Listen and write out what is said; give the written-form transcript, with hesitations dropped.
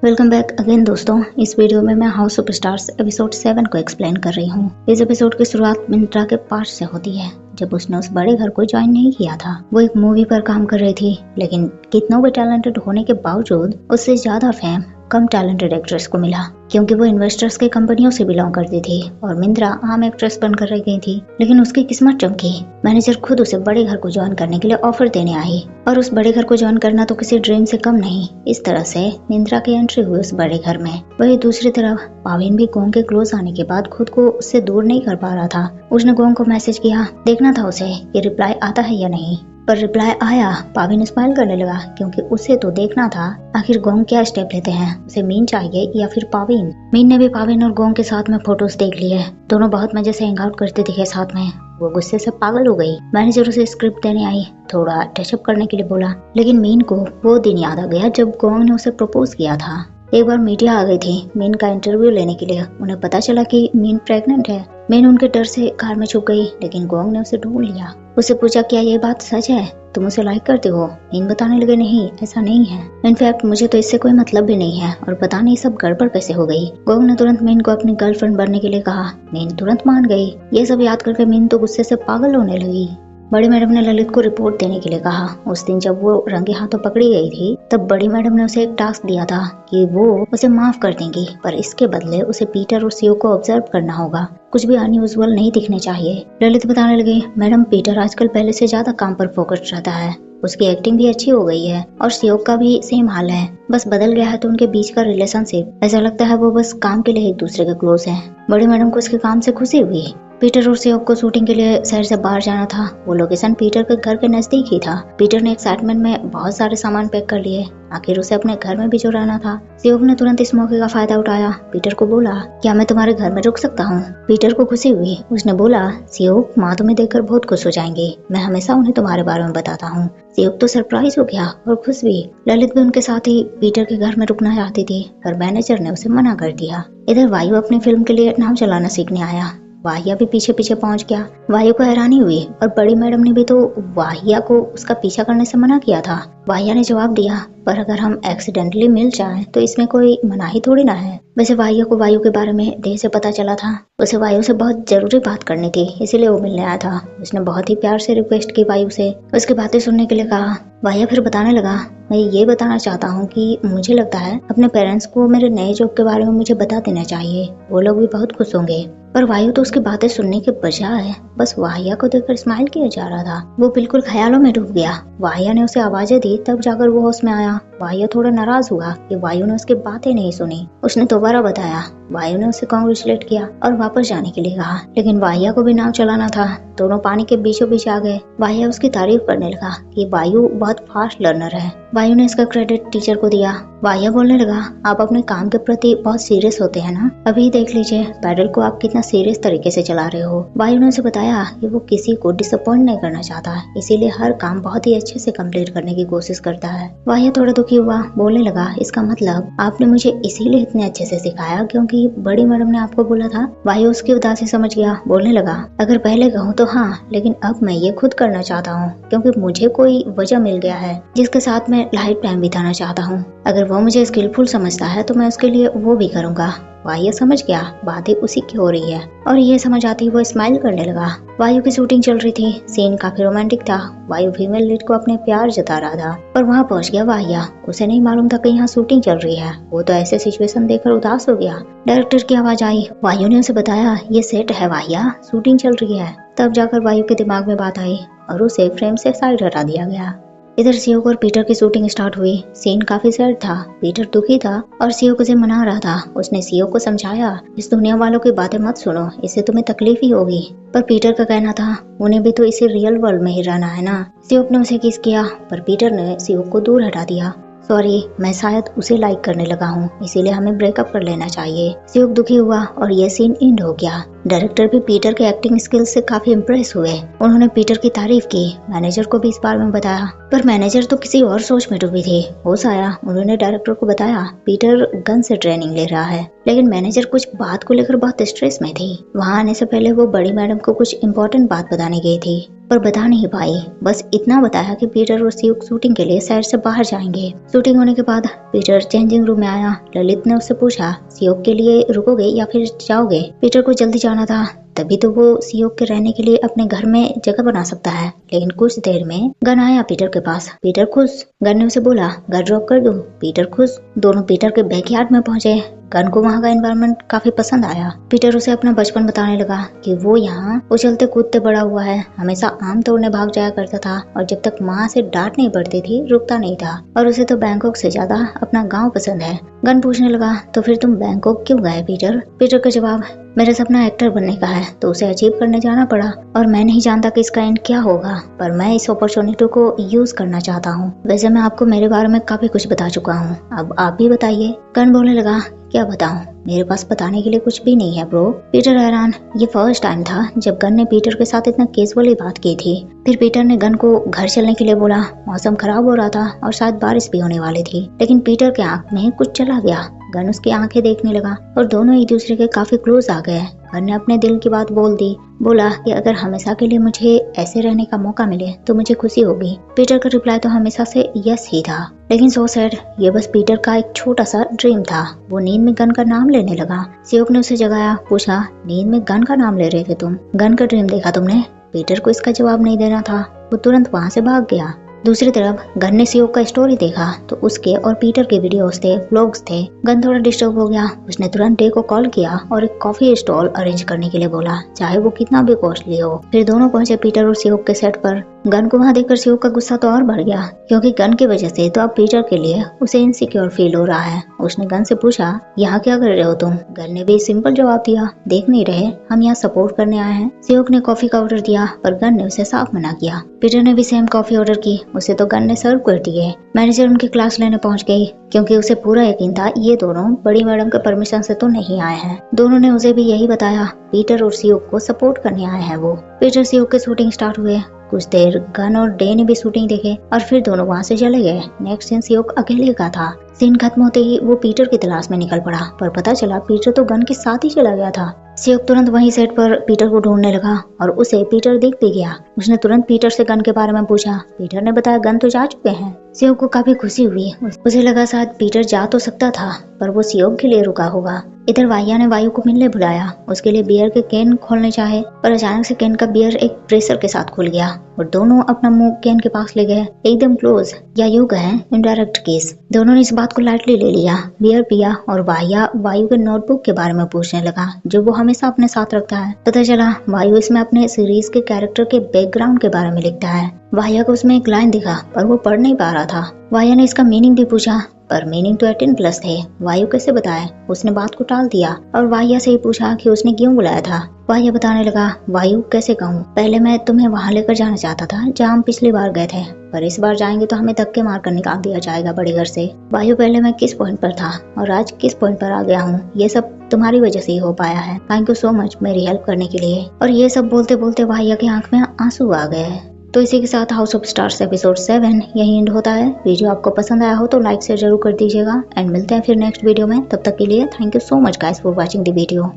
Welcome back again दोस्तों। इस video में मैं हाउस सुपर स्टार्स एपिसोड 7 को एक्सप्लेन कर रही हूँ। इस एपिसोड की शुरुआत मिंत्रा के पार्ट से होती है, जब उसने उस बड़े घर को ज्वाइन नहीं किया था। वो एक मूवी पर काम कर रही थी, लेकिन कितनों भी टैलेंटेड होने के बावजूद उससे ज्यादा फेम कम टैलेंटेड एक्ट्रेस को मिला, क्योंकि वो इन्वेस्टर्स के कंपनियों से बिलोंग करती थी और मिंत्रा आम एक्ट्रेस बनकर रह गई थी। लेकिन उसकी किस्मत चमकी। मैनेजर खुद उसे बड़े घर को ज्वाइन करने के लिए ऑफर देने आई, और उस बड़े घर को ज्वाइन करना तो किसी ड्रीम से कम नहीं। इस तरह से मिंत्रा की एंट्री हुई उस बड़े घर में। वही दूसरी तरफ पाविन भी गोंग के क्लोज आने के बाद खुद को उससे दूर नहीं कर पा रहा था। उसने गोंग को मैसेज किया, देखना था उसे कि रिप्लाई आता है या नहीं, पर रिप्लाई आया। पाविन स्माइल करने लगा, क्योंकि उसे तो देखना था आखिर गोंग क्या स्टेप लेते हैं, उसे मीन चाहिए या फिर पाविन। मीन ने भी पाविन और गोंग के साथ में फोटोज देख लिए। दोनों बहुत मजे से हैंग आउट करते दिखे साथ में। वो गुस्से से पागल हो गई। मैनेजर उसे स्क्रिप्ट देने आई, थोड़ा टचअप करने के लिए बोला, लेकिन मीन को वो दिन याद आ गया जब गोंग ने उसे प्रपोज किया था। एक बार मीडिया आ गई थी मीन का इंटरव्यू लेने के लिए। उन्हें पता चला कि मीन प्रेग्नेंट है। मीन उनके डर से कार में छुप गई, लेकिन गोंग ने उसे ढूंढ लिया। उसे पूछा, क्या ये बात सच है, तुम उसे लाइक करते हो? मीन बताने लगे, नहीं ऐसा नहीं है, इनफैक्ट मुझे तो इससे कोई मतलब भी नहीं है, और पता नहीं सब गड़बड़ कैसे हो गई। गोंग ने तुरंत मीन को अपनी गर्लफ्रेंड बनने के लिए कहा। मीन तुरंत मान गई। ये सब याद करके मीन तो गुस्से से पागल होने लगी। बड़ी मैडम ने ललित को रिपोर्ट देने के लिए कहा। उस दिन जब वो रंगे हाथों पकड़ी गई थी, तब बड़ी मैडम ने उसे एक टास्क दिया था कि वो उसे माफ कर देंगी, पर इसके बदले उसे पीटर और सीओ को ऑब्जर्व करना होगा। कुछ भी अनयूजुअल नहीं दिखने चाहिए। ललित बताने लगी, मैडम पीटर आजकल पहले से ज्यादा काम पर फोकस्ड रहता है, उसकी एक्टिंग भी अच्छी हो गई है, और सीओ का भी सेम हाल है, बस बदल गया है तो उनके बीच का रिलेशनशिप। ऐसा लगता है वो बस काम के लिए एक दूसरे के क्लोज हैं। बड़ी मैडम को उसके काम से खुशी हुई। पीटर और सीओ को शूटिंग के लिए शहर से बाहर जाना था। वो लोकेशन पीटर के घर के नजदीक ही था। पीटर ने एक्साइटमेंट में बहुत सारे सामान पैक कर लिए, आखिर उसे अपने घर में भी जो रहना था। सीओ ने तुरंत इस मौके का फायदा उठाया। पीटर को बोला, क्या मैं तुम्हारे घर में रुक सकता हूँ? पीटर को खुशी हुई। उसने बोला, सीओ माँ तुम्हें देखकर बहुत खुश हो जाएंगी, मैं हमेशा उन्हें तुम्हारे बारे में बताता हूँ। सीओ तो सरप्राइज हो गया और खुश भी। ललित भी उनके साथ ही पीटर के घर में रुकना चाहती थी, पर मैनेजर ने उसे मना कर दिया। इधर वायु अपनी फिल्म के लिए नाव चलाना सीखने आया। वाहिया भी पीछे पीछे पहुंच गया। वायु को हैरानी हुई, और बड़ी मैडम ने भी तो वाहिया को उसका पीछा करने से मना किया था। वाहिया ने जवाब दिया, पर अगर हम एक्सीडेंटली मिल जाएं तो इसमें कोई मनाही थोड़ी ना है। वैसे वाहिया को वायु के बारे में देर से पता चला था। उसे वायु से बहुत जरूरी बात करनी थी, इसीलिए वो मिलने आया था। उसने बहुत ही प्यार से रिक्वेस्ट की वायु से, उसकी बातें सुनने के लिए कहा। वाहिया फिर बताने लगा, मैं ये बताना चाहता हूँ कि मुझे लगता है अपने पेरेंट्स को मेरे नए जॉब के बारे में मुझे बता देना चाहिए, वो लोग भी बहुत खुश होंगे। पर वायु तो उसकी बातें सुनने के बजाय बस वाहिया को देखकर स्माइल किया जा रहा था। वो बिल्कुल ख्यालों में डूब गया। वाहिया ने उसे आवाजें दी, तब जाकर वो होश में आया। वाहिया थोड़ा नाराज हुआ कि वायु ने उसकी बातें नहीं सुनी। उसने दोबारा बताया। वायु ने उसे कांग्रेचुलेट किया और वापस जाने के लिए कहा, लेकिन वाहिया को भी नाव चलाना था। दोनों पानी के बीचों बीच आ गए। वाहिया उसकी तारीफ करने लगा कि वायु बहुत फास्ट लर्नर है। वायु ने इसका क्रेडिट टीचर को दिया। वाहिया बोलने लगा, आप अपने काम के प्रति बहुत सीरियस होते हैं ना? अभी देख लीजिए पैडल को आप कितना सीरियस तरीके से चला रहे हो। वायु ने उसे बताया कि वो किसी को डिसअपॉइंट नहीं करना चाहता, इसीलिए हर काम बहुत ही अच्छे से कंप्लीट करने की कोशिश करता है। वाहिया थोड़ा दुखी हुआ, बोलने लगा, इसका मतलब आपने मुझे इसीलिए इतने अच्छे से सिखाया क्योंकि बड़ी मैडम ने आपको बोला था? वायु उसकी उदासी समझ गया, बोलने लगा, अगर पहले कहूँ तो हाँ, लेकिन अब मैं ये खुद करना चाहता हूँ क्योंकि मुझे कोई वजह मिल गया है जिसके साथ मैं लाइफ टाइम बिताना चाहता हूँ। अगर वो मुझे स्किलफुल समझता है तो मैं उसके लिए वो भी करूँगा। वायु समझ गया बातें उसी की हो रही है, और ये समझ आती वो स्माइल करने लगा। वायु की शूटिंग चल रही थी। सीन काफी रोमांटिक था। वायु फीमेल लीड को अपने प्यार जता रहा था, पर वहाँ पहुँच गया वाहिया। उसे नहीं मालूम था कि यहाँ शूटिंग चल रही है। वो तो ऐसे सिचुएशन देखकर उदास हो गया। डायरेक्टर की आवाज आई। वायु ने उसे बताया, ये सेट है वाहिया, शूटिंग चल रही है। तब जाकर वायु के दिमाग में बात आई और उसे फ्रेम से साइड हटा दिया गया। इधर सीओ और पीटर की शूटिंग स्टार्ट हुई। सीन काफी सैड था। पीटर दुखी था और सीओ उसे मना रहा था। उसने सीओ को समझाया, इस दुनिया वालों की बातें मत सुनो, इससे तुम्हें तकलीफ ही होगी। पर पीटर का कहना था, उन्हें भी तो इसी रियल वर्ल्ड में ही रहना है ना। सीओ ने उसे किस किया, पर पीटर ने सीओ को दूर हटा दिया। सॉरी, मैं शायद उसे लाइक करने लगा हूँ, इसीलिए हमें ब्रेकअप कर लेना चाहिए। सीओ दुखी हुआ और ये सीन एंड हो गया। डायरेक्टर भी पीटर के एक्टिंग स्किल्स से काफी इम्प्रेस हुए। उन्होंने पीटर की तारीफ की। मैनेजर को भी इस बारे में बताया, पर मैनेजर तो किसी और सोच में डूबी थी। होश आया, उन्होंने डायरेक्टर को बताया पीटर गन से ट्रेनिंग ले रहा है, लेकिन मैनेजर कुछ बात को लेकर बहुत स्ट्रेस में थी। वहाँ आने से पहले वो बड़ी मैडम को कुछ इम्पोर्टेंट बात बताने गई थी। पर बता नहीं पाई। बस इतना बताया कि पीटर और सियोक शूटिंग के लिए शहर से बाहर जाएंगे। शूटिंग होने के बाद पीटर चेंजिंग रूम में आया। ललित ने उससे पूछा, सियोक के लिए रुकोगे या फिर जाओगे? पीटर को जल्दी जाना था, तभी तो वो सियोक के रहने के लिए अपने घर में जगह बना सकता है। लेकिन कुछ देर में गन आया पीटर के पास। पीटर खुश। गन ने उसे बोला, घर ड्रॉप कर दूं? पीटर खुश। दोनों पीटर के बैकयार्ड में पहुंचे। गन को वहाँ का एनवायरनमेंट काफी पसंद आया। पीटर उसे अपना बचपन बताने लगा कि वो यहाँ उछलते कूदते बड़ा हुआ है, हमेशा आम तोड़ने भाग जाया करता था और जब तक माँ से डांट नहीं पड़ती थी रुकता नहीं था। और उसे तो बैंकॉक से ज्यादा अपना गांव पसंद है। गन पूछने लगा, तो फिर तुम बैंकॉक क्यों गए पीटर? पीटर का जवाब, मेरा सपना एक्टर बनने का है तो उसे अचीव करने जाना पड़ा और मैं नहीं जानता कि इसका एंड क्या होगा, पर मैं इस अपॉर्चुनिटी को यूज करना चाहता हूँ। वैसे मैं आपको मेरे बारे में काफी कुछ बता चुका हूँ, अब आप भी बताइए। गन बोलने लगा, क्या बताऊं? मेरे पास बताने के लिए कुछ भी नहीं है ब्रो। पीटर हैरान। ये फर्स्ट टाइम था जब गन ने पीटर के साथ इतना कैजुअली बात की थी। फिर पीटर ने गन को घर चलने के लिए बोला। मौसम खराब हो रहा था और शायद बारिश भी होने वाली थी, लेकिन पीटर के आंख में कुछ चला गया। गन उसकी आंखें देखने लगा और दोनों एक दूसरे के काफी क्लोज आ गए। गन ने अपने दिल की बात बोल दी। बोला कि अगर हमेशा के लिए मुझे ऐसे रहने का मौका मिले तो मुझे खुशी होगी। पीटर का रिप्लाई तो हमेशा से यस ही था। लेकिन सो सैड, ये बस पीटर का एक छोटा सा ड्रीम था। वो नींद में गन का नाम लेने लगा। सियोक ने उसे जगाया, पूछा, नींद में गन का नाम ले रहे थे तुम? गन का ड्रीम देखा तुमने? पीटर को इसका जवाब नहीं देना था, वो तुरंत वहाँ से भाग गया। दूसरी तरफ गन ने सियोक का स्टोरी देखा तो उसके और पीटर के वीडियोस थे, व्लॉग्स थे। गन थोड़ा डिस्टर्ब हो गया। उसने तुरंत डे को कॉल किया और एक कॉफी स्टॉल अरेंज करने के लिए बोला, चाहे वो कितना भी कॉस्टली हो। फिर दोनों पहुंचे पीटर और सियोक के सेट पर। गन को वहां देखकर सियोक का गुस्सा तो और बढ़ गया, क्योंकि गन की वजह से तो अब पीटर के लिए उसे इनसिक्योर फील हो रहा है। उसने गन से पूछा, यहाँ क्या कर रहे हो तुम? गन ने भी सिंपल जवाब दिया, देख नहीं रहे, हम यहाँ सपोर्ट करने आए हैं। सियोक ने कॉफी का ऑर्डर दिया पर गन ने उसे साफ मना किया। पीटर ने भी सेम कॉफी ऑर्डर की, उसे तो गन ने सर्व कर दिए। मैनेजर उनकी क्लास लेने पहुंच गई, क्योंकि उसे पूरा यकीन था ये दोनों बड़ी मैडम के परमिशन से तो नहीं आए हैं। दोनों ने उसे भी यही बताया, पीटर और सियोक को सपोर्ट करने आए हैं वो। पीटर सियोक के शूटिंग स्टार्ट हुए। कुछ देर गन और डे ने भी शूटिंग देखे और फिर दोनों वहाँ से चले गए। नेक्स्ट सीन सियोक अकेले का था। सीन खत्म होते ही वो पीटर की तलाश में निकल पड़ा, पर पता चला पीटर तो गन के साथ ही चला गया था। सियोक तुरंत वहीं सेट पर पीटर को ढूंढने लगा और उसे पीटर दिख भी गया। उसने तुरंत पीटर से गन के बारे में पूछा। पीटर ने बताया गन तो जा चुके हैं। सियोक को काफी खुशी हुई। उसे लगा शायद पीटर जा तो सकता था, पर वो सियोक के लिए रुका होगा। इधर वाया ने वायु को मिलने बुलाया। उसके लिए बियर के कैन खोलने चाहे, पर अचानक से कैन का बियर एक प्रेशर के साथ खुल गया और दोनों अपना मुंह कैन के पास ले गए, एकदम क्लोज, या यूं कहें इनडायरेक्ट केस। दोनों ने इस बात को लाइटली ले लिया। बियर पिया और वाया वायु के नोटबुक के बारे में पूछने लगा, जो वो हमेशा अपने साथ रखता है। पता चला वायु इसमें अपने सीरीज के कैरेक्टर के बैकग्राउंड के बारे में लिखता है। वाया को उसमें एक लाइन दिखा पर वो पढ़ नहीं पा रहा था। वाया ने इसका मीनिंग भी पूछा, पर मीनिंग तो 18+ थे। वायु कैसे बताए? उसने बात को टाल दिया और वाया से ही पूछा कि उसने क्यों बुलाया था। वाया बताने लगा, वायु कैसे कहूँ, पहले मैं तुम्हें वहाँ लेकर जाना चाहता था जहाँ हम पिछली बार गए थे, पर इस बार जाएंगे तो हमें धक्के मार कर निकाल दिया जाएगा बड़े घर से। वायु, पहले मैं किस पॉइंट पर था और आज किस पॉइंट पर आ गया हूँ, ये सब तुम्हारी वजह से ही हो पाया है। थैंक यू सो मच मेरी हेल्प करने के लिए। और ये सब बोलते बोलते वाया की आंख में आंसू आ गए। तो इसी के साथ हाउस ऑफ स्टार्स एपिसोड 7 यही एंड होता है। वीडियो आपको पसंद आया हो तो लाइक शेयर जरूर कर दीजिएगा एंड मिलते हैं फिर नेक्स्ट वीडियो में। तब तक के लिए thank you so much guys for watching the video.